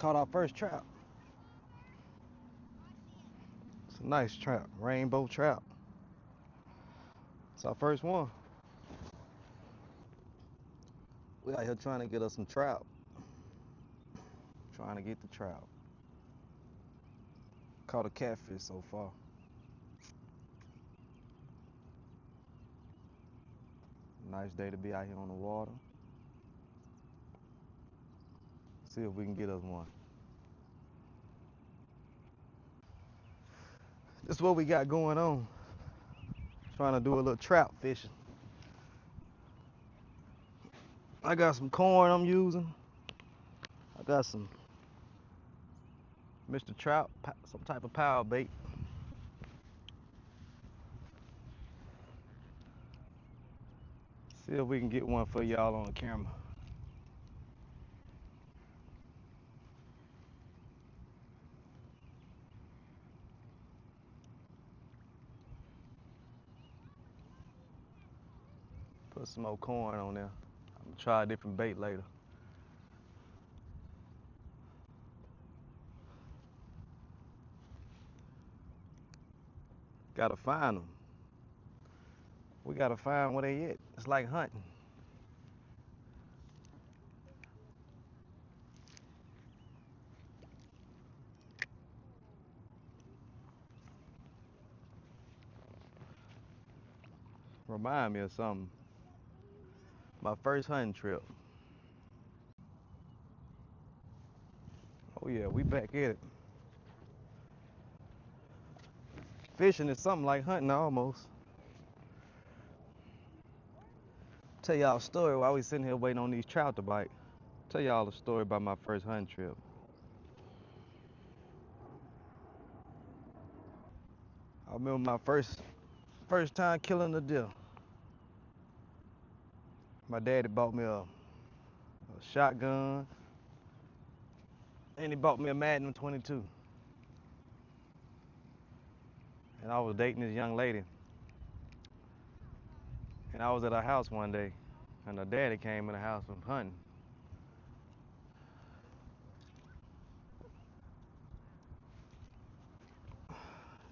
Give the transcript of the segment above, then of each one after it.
Caught our first trout. It's a nice trout, rainbow trout. It's our first one. We out here trying to get us some trout. Trying to get the trout. Caught a catfish so far. Nice day to be out here on the water. See if we can get us one. This is what we got going on. Trying to do a little trout fishing. I got some corn I'm using. I got some Mr. Trout, some type of power bait. See if we can get one for y'all on the camera. Put some more corn on there. I'm gonna try a different bait later. Gotta find them. We gotta find where they at. It's like hunting. Remind me of something. My first hunting trip. Oh yeah, we back at it. Fishing is something like hunting almost. Tell y'all a story while we sitting here waiting on these trout to bite. Tell y'all a story about my first hunting trip. I remember my first time killing a deer. My daddy bought me a shotgun and he bought me a Magnum 22. And I was dating this young lady. And I was at her house one day and her daddy came in the house from hunting.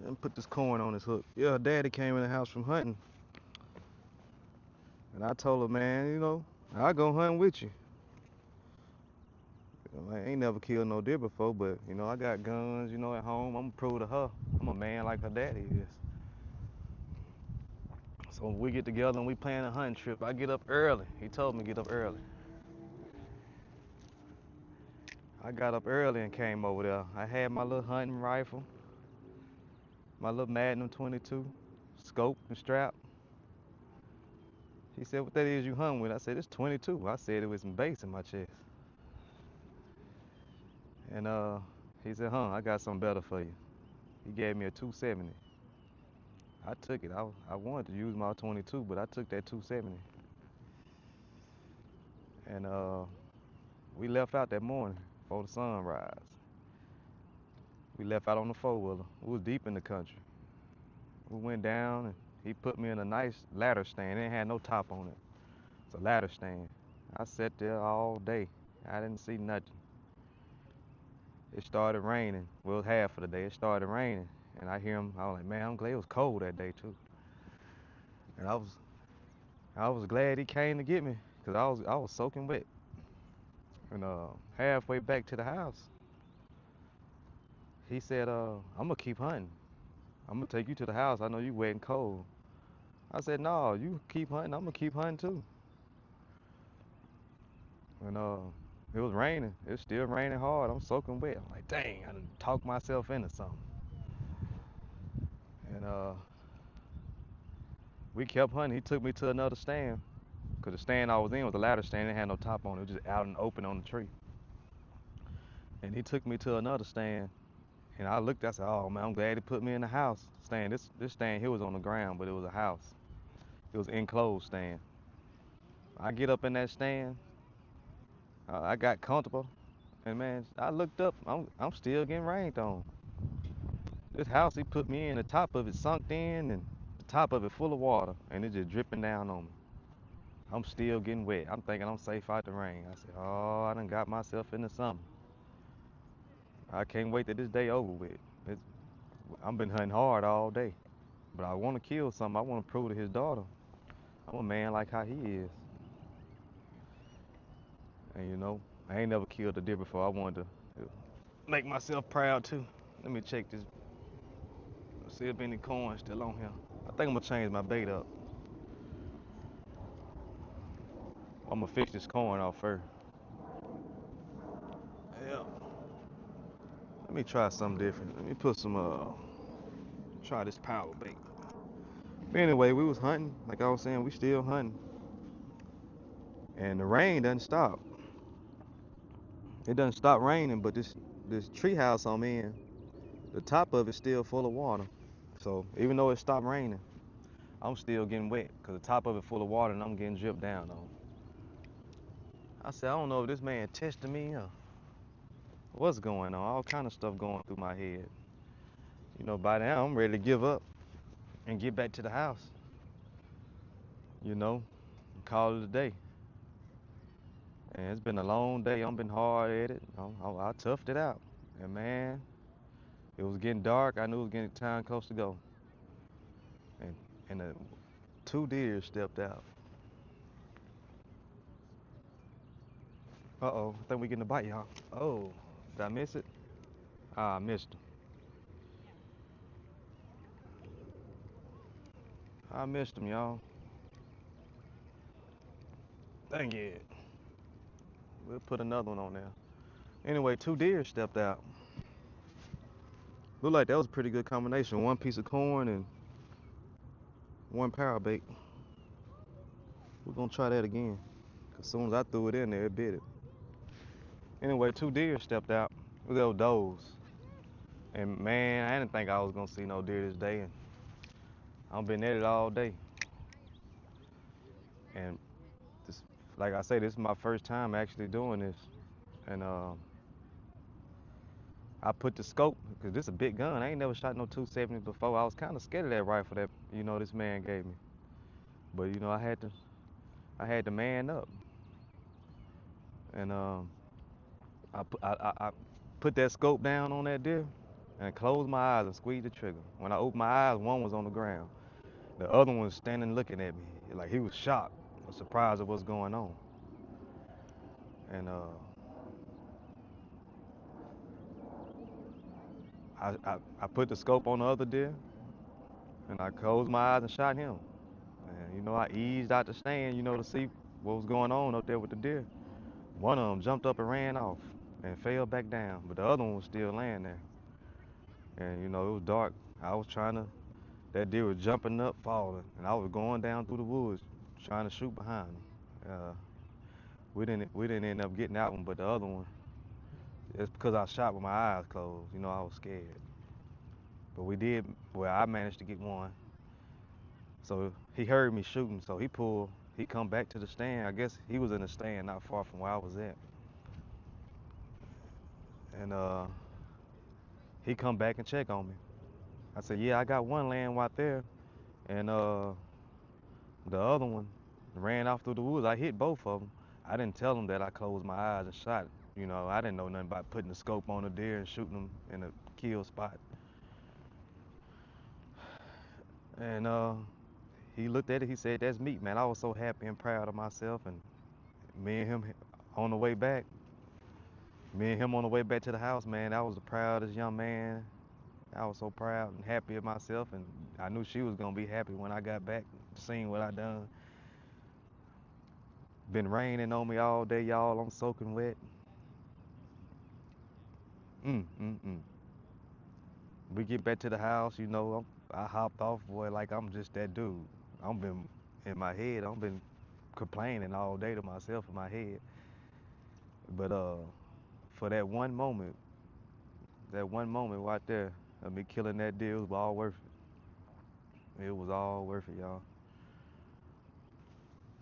And put this corn on his hook. Yeah, her daddy came in the house from hunting. And I told her, man, I'll go hunting with you. I ain't never killed no deer before, but I got guns, at home. I'm gonna prove to her I'm a man like her daddy is. So when we get together and we plan a hunting trip, I get up early. He told me to get up early. I got up early and came over there. I had my little hunting rifle, my little Magnum 22, scope and strap. He said, "What that is you hunting with?" I said, "It's 22." I said it with some bass in my chest. And he said, "Huh, I got something better for you." He gave me a 270. I took it. I wanted to use my 22, but I took that 270. And we left out that morning before the sunrise. We left out on the four-wheeler. We was deep in the country. We went down and he put me in a nice ladder stand. It ain't had no top on it. It's a ladder stand. I sat there all day. I didn't see nothing. It started raining. Well, half of the day it started raining. And I hear him. I was like, man, I'm glad it was cold that day too. And I was glad he came to get me because I was soaking wet. And halfway back to the house, he said, I'm gonna keep hunting. I'm gonna take you to the house. I know you wet and cold. I said, no, you keep hunting. I'm gonna keep hunting too. And it was raining. It's still raining hard. I'm soaking wet. I'm like, dang, I done talked myself into something. And we kept hunting. He took me to another stand because the stand I was in was a ladder stand. It had no top on it. It was just out in the open on the tree. And he took me to another stand. And I looked, I said, oh man, I'm glad he put me in the house stand. This stand here was on the ground, but it was a house. It was an enclosed stand. I get up in that stand. I got comfortable. And man, I looked up. I'm still getting rained on. This house he put me in, the top of it sunk in, and the top of it full of water, and it just dripping down on me. I'm still getting wet. I'm thinking I'm safe out the rain. I said, oh, I done got myself into something. I can't wait till this day over with. It's, I've been hunting hard all day, but I want to kill something. I want to prove to his daughter I'm a man like how he is. And I ain't never killed a deer before. I wanted to make myself proud too. Let me check this. See if any corn still on here. I think I'm gonna change my bait up. I'm gonna fix this corn off first. Yeah. Let me try something different. Let me put some try this power bait. But anyway, we was hunting. Like I was saying, we still hunting. And the rain doesn't stop. It doesn't stop raining, but this tree house I'm in, the top of it's still full of water. So even though it stopped raining, I'm still getting wet because the top of it full of water and I'm getting dripped down on. I said, I don't know if this man testing me or what's going on. All kind of stuff going through my head. By now I'm ready to give up and get back to the house. You know, call it a day. And it's been a long day. I've been hard at it. I toughed it out. And man, it was getting dark. I knew it was getting time close to go. And and two deer stepped out. Uh-oh, I think we getting a bite, y'all. Oh, did I miss it? Ah, I missed him. I missed him, y'all. Dang it. We'll put another one on there. Anyway, two deer stepped out. Looked like that was a pretty good combination. One piece of corn and one power bait. We're gonna try that again. As soon as I threw it in there, it bit it. Anyway, two deer stepped out. It was those does. And man, I didn't think I was gonna see no deer this day. And I've been at it all day. And this, like I say, this is my first time actually doing this. And I put the scope, because this is a big gun. I ain't never shot no 270 before. I was kind of scared of that rifle that, this man gave me. But, I had to man up. And I put that scope down on that deer and closed my eyes and squeezed the trigger. When I opened my eyes, one was on the ground. The other one was standing looking at me. Like he was shocked, surprised at what's going on. And I put the scope on the other deer and I closed my eyes and shot him. And I eased out the stand, to see what was going on up there with the deer. One of them jumped up and ran off and fell back down, but the other one was still laying there. And it was dark. I was trying to. That deer was jumping up, falling, and I was going down through the woods trying to shoot behind him. We didn't end up getting that one, but the other one, it's because I shot with my eyes closed. I was scared. But we did. Well, I managed to get one. So he heard me shooting, so he pulled. He come back to the stand. I guess he was in the stand not far from where I was at. And he come back and check on me. I said, yeah, I got one laying right there. And the other one ran off through the woods. I hit both of them. I didn't tell them that I closed my eyes and shot. I didn't know nothing about putting the scope on a deer and shooting them in a kill spot. And he looked at it. He said, that's meat, man. I was so happy and proud of myself. And me and him on the way back, me and him on the way back to the house, man, I was the proudest young man. I was so proud and happy of myself, and I knew she was gonna be happy when I got back, seeing what I done. Been raining on me all day, y'all. I'm soaking wet. Mm, mm, mm. We get back to the house, I hopped off, boy, like I'm just that dude. I'm been in my head. I've been complaining all day to myself in my head. But for that one moment right there of me killing that deer, it was all worth it. It was all worth it, y'all.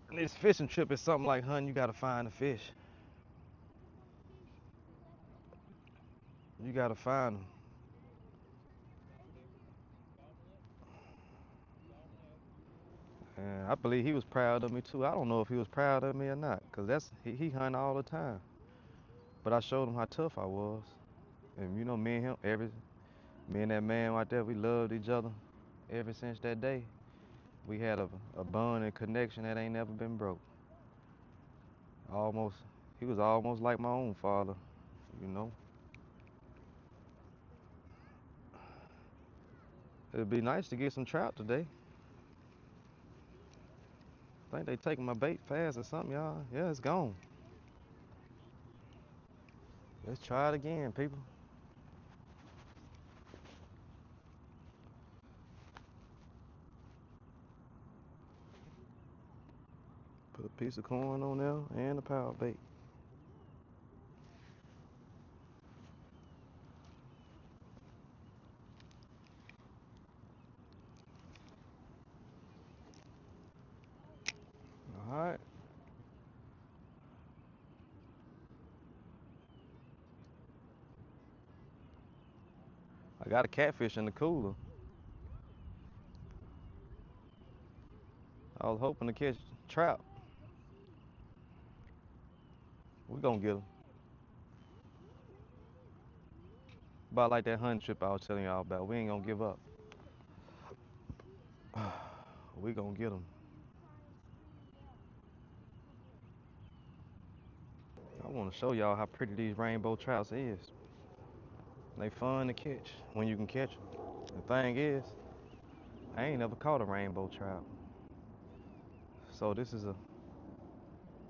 And this fishing trip is something like hunting. You gotta find the fish. You gotta find them. And I believe he was proud of me too. I don't know if he was proud of me or not, cause he hunt all the time. But I showed him how tough I was. And you know, me and that man right there, we loved each other ever since that day. We had a bond and connection that ain't never been broke. Almost, he was almost like my own father, you know. It'd be nice to get some trout today. I think they taking my bait fast or something, y'all. Yeah, it's gone. Let's try it again, people. Put a piece of corn on there and a power bait. All right. I got a catfish in the cooler. I was hoping to catch trout. We gonna get them. About like that hunting trip I was telling y'all about. We ain't gonna give up. We gonna get them. I want to show y'all how pretty these rainbow trouts is. They fun to catch when you can catch them. The thing is, I ain't never caught a rainbow trout. So this is a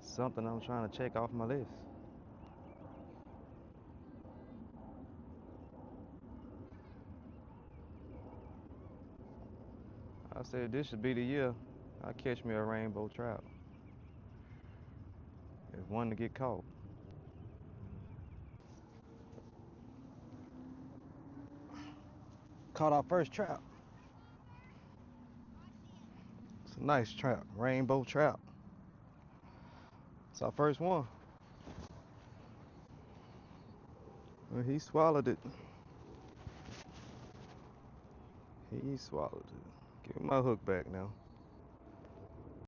something I'm trying to check off my list. I said this should be the year I catch me a rainbow trout. It's one to get caught. Caught our first trout. It's a nice trout, rainbow trout. It's our first one. Well, he swallowed it. He swallowed it. Give me my hook back now.